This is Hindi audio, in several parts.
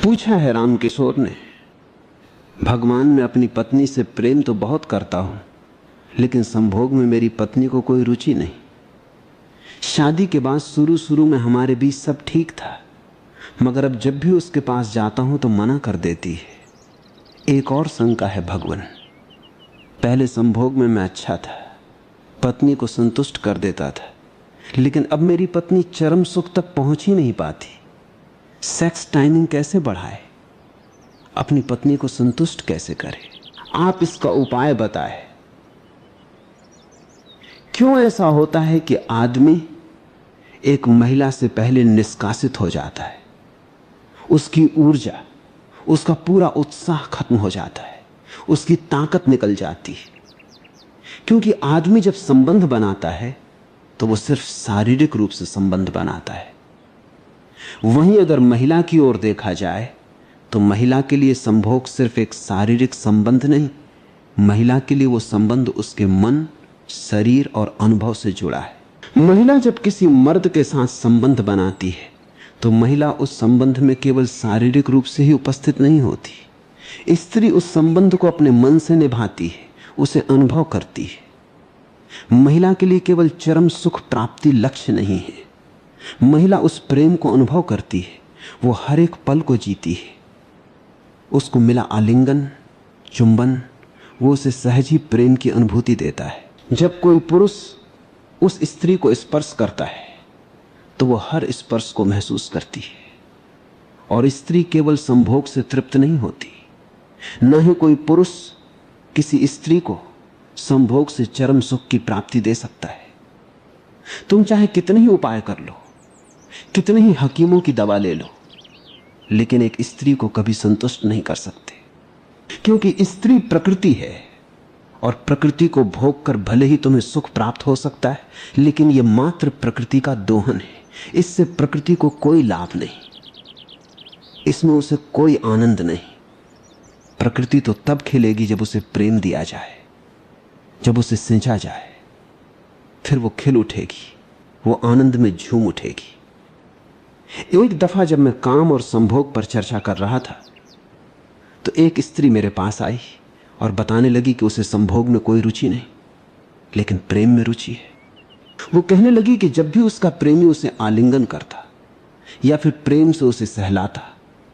पूछा है रामकिशोर ने, भगवान मैं अपनी पत्नी से प्रेम तो बहुत करता हूं, लेकिन संभोग में मेरी पत्नी को कोई रुचि नहीं। शादी के बाद शुरू शुरू में हमारे बीच सब ठीक था, मगर अब जब भी उसके पास जाता हूं तो मना कर देती है। एक और शंका है भगवान, पहले संभोग में मैं अच्छा था, पत्नी को संतुष्ट कर देता था, लेकिन अब मेरी पत्नी चरम सुख तक पहुंच ही नहीं पाती। सेक्स टाइमिंग कैसे बढ़ाए, अपनी पत्नी को संतुष्ट कैसे करे? आप इसका उपाय बताएं। क्यों ऐसा होता है कि आदमी एक महिला से पहले निष्कासित हो जाता है, उसकी ऊर्जा, उसका पूरा उत्साह खत्म हो जाता है, उसकी ताकत निकल जाती है। क्योंकि आदमी जब संबंध बनाता है तो वो सिर्फ शारीरिक रूप से संबंध बनाता है। वहीं अगर महिला की ओर देखा जाए तो महिला के लिए संभोग सिर्फ एक शारीरिक संबंध नहीं, महिला के लिए वो संबंध उसके मन, शरीर और अनुभव से जुड़ा है। महिला जब किसी मर्द के साथ संबंध बनाती है तो महिला उस संबंध में केवल शारीरिक रूप से ही उपस्थित नहीं होती। स्त्री उस संबंध को अपने मन से निभाती है, उसे अनुभव करती है। महिला के लिए केवल चरम सुख प्राप्ति लक्ष्य नहीं है, महिला उस प्रेम को अनुभव करती है, वो हर एक पल को जीती है। उसको मिला आलिंगन, चुंबन, वो उसे सहज ही प्रेम की अनुभूति देता है। जब कोई पुरुष उस स्त्री को स्पर्श करता है तो वो हर स्पर्श को महसूस करती है। और स्त्री केवल संभोग से तृप्त नहीं होती, न ही कोई पुरुष किसी स्त्री को संभोग से चरम सुख की प्राप्ति दे सकता है। तुम चाहे कितने ही उपाय कर लो, कितने ही हकीमों की दवा ले लो, लेकिन एक स्त्री को कभी संतुष्ट नहीं कर सकते। क्योंकि स्त्री प्रकृति है और प्रकृति को भोग कर भले ही तुम्हें सुख प्राप्त हो सकता है, लेकिन यह मात्र प्रकृति का दोहन है। इससे प्रकृति को कोई लाभ नहीं, इसमें उसे कोई आनंद नहीं। प्रकृति तो तब खिलेगी जब उसे प्रेम दिया जाए, जब उसे सिंचा जाए, फिर वो खिल उठेगी, वो आनंद में झूम उठेगी। एक दफा जब मैं काम और संभोग पर चर्चा कर रहा था तो एक स्त्री मेरे पास आई और बताने लगी कि उसे संभोग में कोई रुचि नहीं, लेकिन प्रेम में रुचि है। वो कहने लगी कि जब भी उसका प्रेमी उसे आलिंगन करता या फिर प्रेम से उसे सहलाता,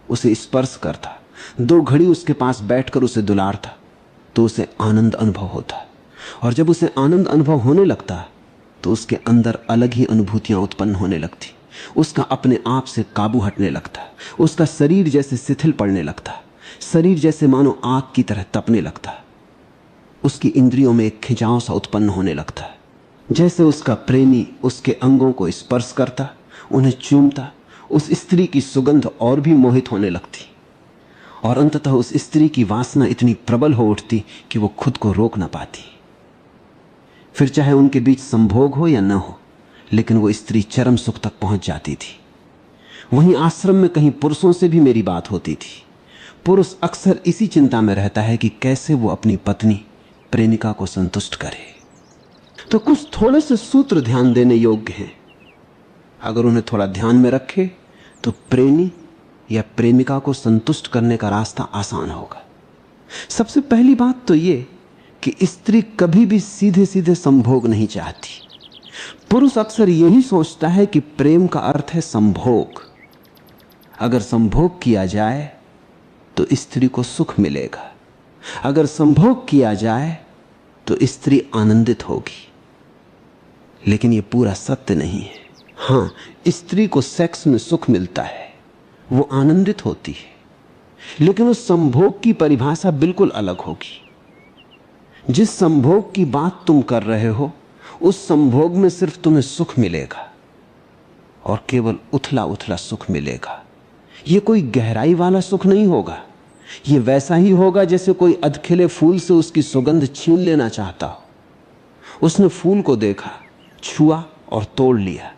उसे स्पर्श करता, 2 घड़ी उसके पास बैठकर उसे दुलारता, तो उसे आनंद अनुभव होता। और जब उसे आनंद अनुभव होने लगता तो उसके अंदर अलग ही अनुभूतियां उत्पन्न होने लगती। उसका अपने आप से काबू हटने लगता, उसका शरीर जैसे शिथिल पड़ने लगता, शरीर जैसे मानो आग की तरह तपने लगता, उसकी इंद्रियों में एक खिंचाव सा उत्पन्न होने लगता। जैसे उसका प्रेमी उसके अंगों को स्पर्श करता, उन्हें चूमता, उस स्त्री की सुगंध और भी मोहित होने लगती और अंततः उस स्त्री की वासना इतनी प्रबल हो उठती कि वो खुद को रोक ना पाती। फिर चाहे उनके बीच संभोग हो या न हो, लेकिन वो स्त्री चरम सुख तक पहुंच जाती थी। वहीं आश्रम में कहीं पुरुषों से भी मेरी बात होती थी। पुरुष अक्सर इसी चिंता में रहता है कि कैसे वो अपनी पत्नी, प्रेमिका को संतुष्ट करे। तो कुछ थोड़े से सूत्र ध्यान देने योग्य हैं। अगर उन्हें थोड़ा ध्यान में रखे तो प्रेमी या प्रेमिका को संतुष्ट करने का रास्ता आसान होगा। सबसे पहली बात तो ये कि स्त्री कभी भी सीधे सीधे संभोग नहीं चाहती। पुरुष अक्सर यही सोचता है कि प्रेम का अर्थ है संभोग। अगर संभोग किया जाए तो स्त्री को सुख मिलेगा, अगर संभोग किया जाए तो स्त्री आनंदित होगी। लेकिन यह पूरा सत्य नहीं है। हां, स्त्री को सेक्स में सुख मिलता है, वो आनंदित होती है, लेकिन उस संभोग की परिभाषा बिल्कुल अलग होगी। जिस संभोग की बात तुम कर रहे हो, उस संभोग में सिर्फ तुम्हें सुख मिलेगा और केवल उथला उथला सुख मिलेगा। यह कोई गहराई वाला सुख नहीं होगा। यह वैसा ही होगा जैसे कोई अधखिले फूल से उसकी सुगंध छीन लेना चाहता हो। उसने फूल को देखा, छुआ और तोड़ लिया,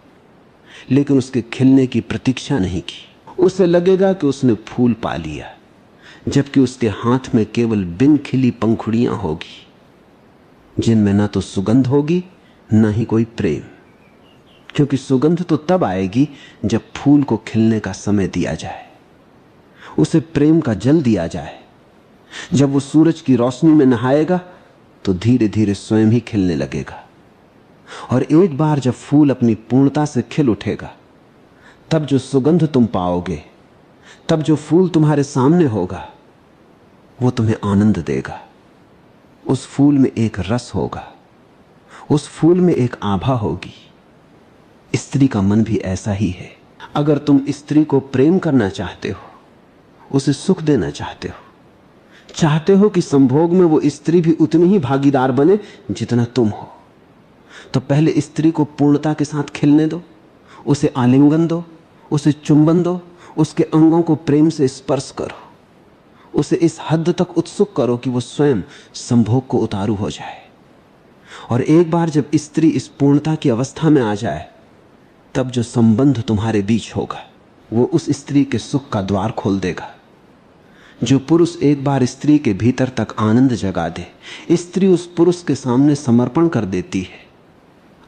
लेकिन उसके खिलने की प्रतीक्षा नहीं की। उसे लगेगा कि उसने फूल पा लिया, जबकि उसके हाथ में केवल बिन खिली पंखुड़ियां होगी, जिनमें ना तो सुगंध होगी न ही कोई प्रेम। क्योंकि सुगंध तो तब आएगी जब फूल को खिलने का समय दिया जाए। उसे प्रेम का जल दिया जाए। जब वो सूरज की रोशनी में नहाएगा तो धीरे धीरे स्वयं ही खिलने लगेगा। और एक बार जब फूल अपनी पूर्णता से खिल उठेगा, तब जो सुगंध तुम पाओगे, तब जो फूल तुम्हारे सामने होगा, वो तुम्हें आनंद देगा। उस फूल में एक रस होगा, उस फूल में एक आभा होगी। स्त्री का मन भी ऐसा ही है। अगर तुम स्त्री को प्रेम करना चाहते हो, उसे सुख देना चाहते हो कि संभोग में वो स्त्री भी उतनी ही भागीदार बने जितना तुम हो, तो पहले स्त्री को पूर्णता के साथ खिलने दो, उसे आलिंगन दो, उसे चुंबन दो, उसके अंगों को प्रेम से स्पर्श करो, उसे इस हद तक उत्सुक करो कि वो स्वयं संभोग को उतारू हो जाए। और एक बार जब स्त्री इस पूर्णता की अवस्था में आ जाए, तब जो संबंध तुम्हारे बीच होगा वो उस स्त्री के सुख का द्वार खोल देगा। जो पुरुष एक बार स्त्री के भीतर तक आनंद जगा दे, स्त्री उस पुरुष के सामने समर्पण कर देती है,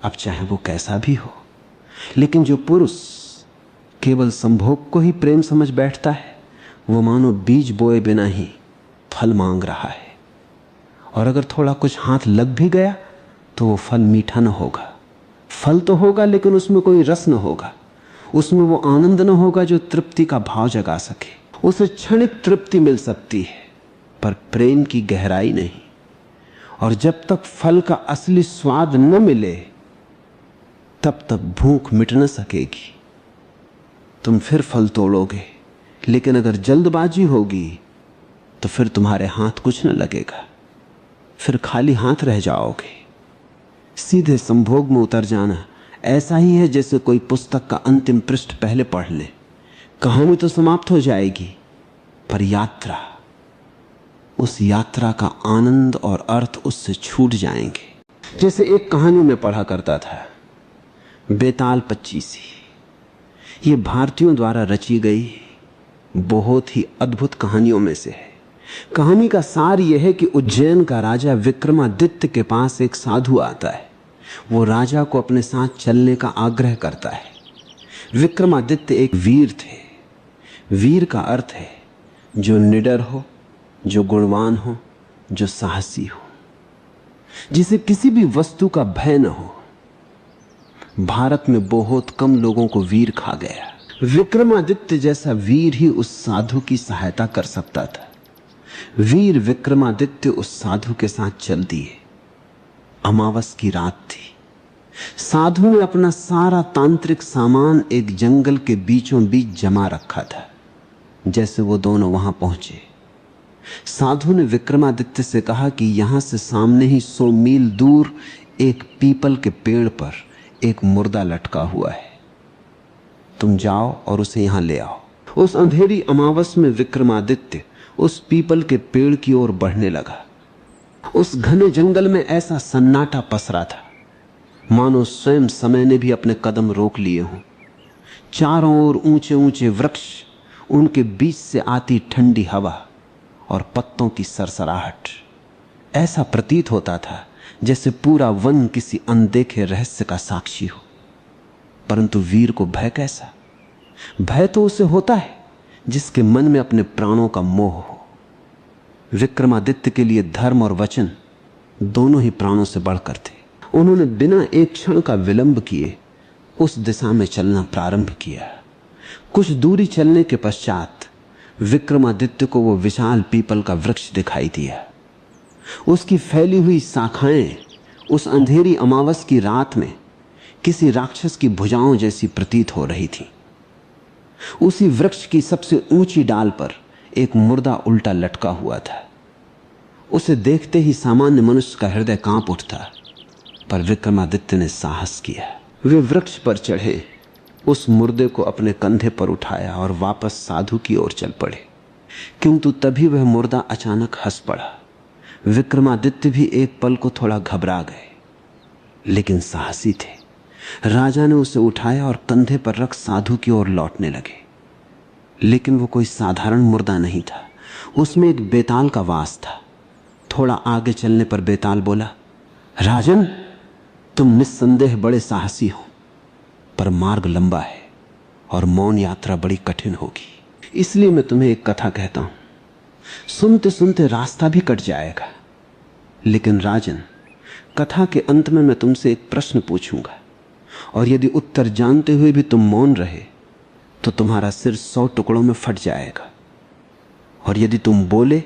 अब चाहे वो कैसा भी हो। लेकिन जो पुरुष केवल संभोग को ही प्रेम समझ बैठता है, वो मानो बीज बोए बिना ही फल मांग रहा है। और अगर थोड़ा कुछ हाथ लग भी गया तो वो फल मीठा न होगा। फल तो होगा लेकिन उसमें कोई रस न होगा, उसमें वो आनंद न होगा जो तृप्ति का भाव जगा सके। उसे क्षणिक तृप्ति मिल सकती है पर प्रेम की गहराई नहीं। और जब तक फल का असली स्वाद न मिले, तब तक भूख मिट न सकेगी। तुम फिर फल तोड़ोगे, लेकिन अगर जल्दबाजी होगी तो फिर तुम्हारे हाथ कुछ न लगेगा, फिर खाली हाथ रह जाओगे। सीधे संभोग में उतर जाना ऐसा ही है जैसे कोई पुस्तक का अंतिम पृष्ठ पहले पढ़ ले। कहानी तो समाप्त हो जाएगी, पर यात्रा, उस यात्रा का आनंद और अर्थ उससे छूट जाएंगे। जैसे एक कहानी में पढ़ा करता था, बेताल पच्चीसी। ये भारतीयों द्वारा रची गई बहुत ही अद्भुत कहानियों में से है। कहानी का सार यह है कि उज्जैन का राजा विक्रमादित्य के पास एक साधु आता है। वो राजा को अपने साथ चलने का आग्रह करता है। विक्रमादित्य एक वीर थे। वीर का अर्थ है जो निडर हो, जो गुणवान हो, जो साहसी हो, जिसे किसी भी वस्तु का भय न हो। भारत में बहुत कम लोगों को वीर खा गया। विक्रमादित्य जैसा वीर ही उस साधु की सहायता कर सकता था। वीर विक्रमादित्य उस साधु के साथ चल दिए। अमावस की रात थी। साधु ने अपना सारा तांत्रिक सामान एक जंगल के बीचों बीच जमा रखा था। जैसे वो दोनों वहां पहुंचे, साधु ने विक्रमादित्य से कहा कि यहां से सामने ही 100 मील दूर एक पीपल के पेड़ पर एक मुर्दा लटका हुआ है, तुम जाओ और उसे यहां ले आओ। उस अंधेरी अमावस में विक्रमादित्य उस पीपल के पेड़ की ओर बढ़ने लगा। उस घने जंगल में ऐसा सन्नाटा पसरा था मानो स्वयं समय ने भी अपने कदम रोक लिए हों। चारों ओर ऊंचे ऊंचे वृक्ष, उनके बीच से आती ठंडी हवा और पत्तों की सरसराहट। ऐसा प्रतीत होता था जैसे पूरा वन किसी अनदेखे रहस्य का साक्षी हो। परंतु वीर को भय कैसा? भय तो उसे होता है जिसके मन में अपने प्राणों का मोह हो। विक्रमादित्य के लिए धर्म और वचन दोनों ही प्राणों से बढ़कर थे। उन्होंने बिना एक क्षण का विलंब किए उस दिशा में चलना प्रारंभ किया। कुछ दूरी चलने के पश्चात विक्रमादित्य को वो विशाल पीपल का वृक्ष दिखाई दिया। उसकी फैली हुई शाखाएं उस अंधेरी अमावस की रात में किसी राक्षस की भुजाओं जैसी प्रतीत हो रही थी। उसी वृक्ष की सबसे ऊंची डाल पर एक मुर्दा उल्टा लटका हुआ था। उसे देखते ही सामान्य मनुष्य का हृदय कांप उठता, पर विक्रमादित्य ने साहस किया। वे वृक्ष पर चढ़े, उस मुर्दे को अपने कंधे पर उठाया और वापस साधु की ओर चल पड़े। किंतु तभी वह मुर्दा अचानक हंस पड़ा। विक्रमादित्य भी एक पल को थोड़ा घबरा गए, लेकिन साहसी थे। राजा ने उसे उठाया और कंधे पर रख साधु की ओर लौटने लगे। लेकिन वो कोई साधारण मुर्दा नहीं था, उसमें एक बेताल का वास था। थोड़ा आगे चलने पर बेताल बोला, राजन, तुम निस्संदेह बड़े साहसी हो, पर मार्ग लंबा है और मौन यात्रा बड़ी कठिन होगी। इसलिए मैं तुम्हें एक कथा कहता हूं, सुनते सुनते रास्ता भी कट जाएगा। लेकिन राजन, कथा के अंत में मैं तुमसे एक प्रश्न पूछूंगा, और यदि उत्तर जानते हुए भी तुम मौन रहे तो तुम्हारा सिर 100 टुकड़ों में फट जाएगा, और यदि तुम बोले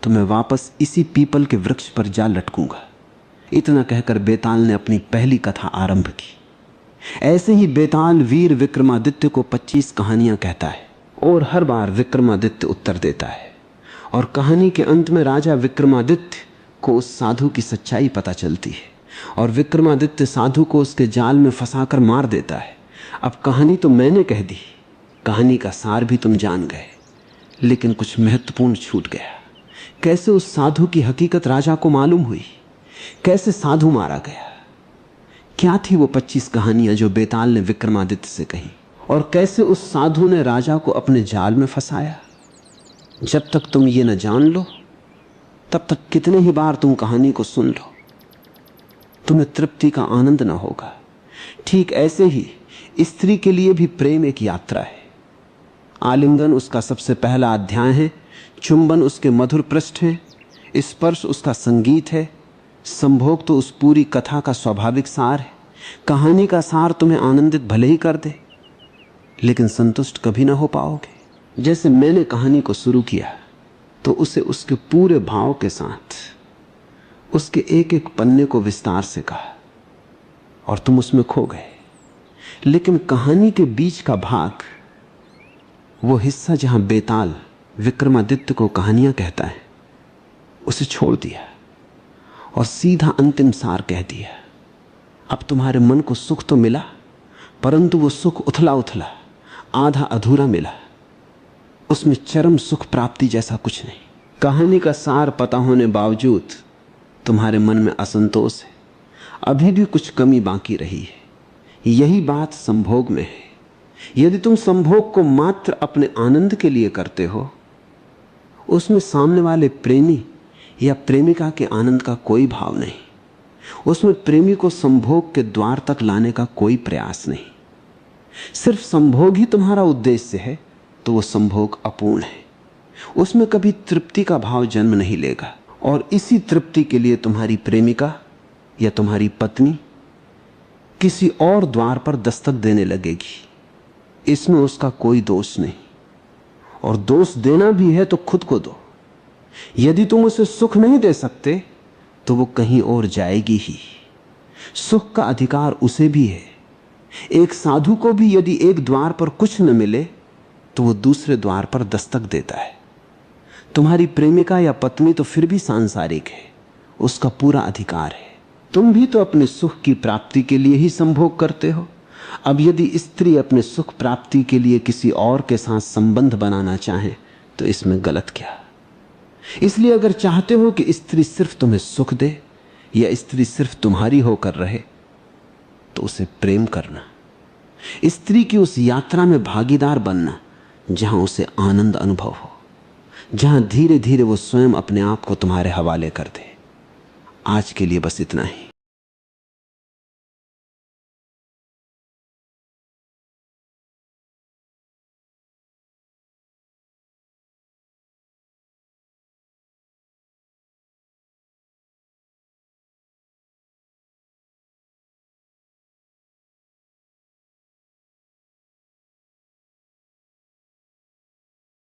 तो मैं वापस इसी पीपल के वृक्ष पर जा लटकूंगा। इतना कहकर बेताल ने अपनी पहली कथा आरंभ की। ऐसे ही बेताल वीर विक्रमादित्य को 25 कहानियां कहता है, और हर बार विक्रमादित्य उत्तर देता है, और कहानी के अंत में राजा विक्रमादित्य को उस साधु की सच्चाई पता चलती है, और विक्रमादित्य साधु को उसके जाल में फंसाकर मार देता है। अब कहानी तो मैंने कह दी, कहानी का सार भी तुम जान गए, लेकिन कुछ महत्वपूर्ण छूट गया। कैसे उस साधु की हकीकत राजा को मालूम हुई, कैसे साधु मारा गया, क्या थी वो 25 कहानियां जो बेताल ने विक्रमादित्य से कही, और कैसे उस साधु ने राजा को अपने जाल में फंसाया। जब तक तुम ये न जान लो तब तक कितने ही बार तुम कहानी को सुन लो, तुम्हें तृप्ति का आनंद न होगा। ठीक ऐसे ही स्त्री के लिए भी प्रेम एक यात्रा है। आलिंगन उसका सबसे पहला अध्याय है, चुंबन उसके मधुर पृष्ठ हैं, स्पर्श उसका संगीत है, संभोग तो उस पूरी कथा का स्वाभाविक सार है। कहानी का सार तुम्हें आनंदित भले ही कर दे, लेकिन संतुष्ट कभी ना हो पाओगे। जैसे मैंने कहानी को शुरू किया तो उसे उसके पूरे भाव के साथ, उसके एक एक पन्ने को विस्तार से कहा, और तुम उसमें खो गए। लेकिन कहानी के बीच का भाग, वो हिस्सा जहां बेताल विक्रमादित्य को कहानियां कहता है, उसे छोड़ दिया और सीधा अंतिम सार कह दिया। अब तुम्हारे मन को सुख तो मिला, परंतु वो सुख उथला उथला, आधा अधूरा मिला, उसमें चरम सुख प्राप्ति जैसा कुछ नहीं। कहानी का सार पता होने बावजूद तुम्हारे मन में असंतोष है, अभी भी कुछ कमी बाकी रही है। यही बात संभोग में है। यदि तुम संभोग को मात्र अपने आनंद के लिए करते हो, उसमें सामने वाले प्रेमी या प्रेमिका के आनंद का कोई भाव नहीं, उसमें प्रेमी को संभोग के द्वार तक लाने का कोई प्रयास नहीं, सिर्फ संभोग ही तुम्हारा उद्देश्य है, तो वो संभोग अपूर्ण है, उसमें कभी तृप्ति का भाव जन्म नहीं लेगा। और इसी तृप्ति के लिए तुम्हारी प्रेमिका या तुम्हारी पत्नी किसी और द्वार पर दस्तक देने लगेगी। इसमें उसका कोई दोष नहीं, और दोष देना भी है तो खुद को दो। यदि तुम उसे सुख नहीं दे सकते तो वो कहीं और जाएगी ही। सुख का अधिकार उसे भी है। एक साधु को भी यदि एक द्वार पर कुछ न मिले तो वो दूसरे द्वार पर दस्तक देता है। तुम्हारी प्रेमिका या पत्नी तो फिर भी सांसारिक है, उसका पूरा अधिकार है। तुम भी तो अपने सुख की प्राप्ति के लिए ही संभोग करते हो। अब यदि स्त्री अपने सुख प्राप्ति के लिए किसी और के साथ संबंध बनाना चाहे तो इसमें गलत क्या। इसलिए अगर चाहते हो कि स्त्री सिर्फ तुम्हें सुख दे या स्त्री सिर्फ तुम्हारी होकर रहे, तो उसे प्रेम करना, स्त्री की उस यात्रा में भागीदार बनना जहां उसे आनंद अनुभव हो, जहां धीरे धीरे वो स्वयं अपने आप को तुम्हारे हवाले कर दे। आज के लिए बस इतना ही।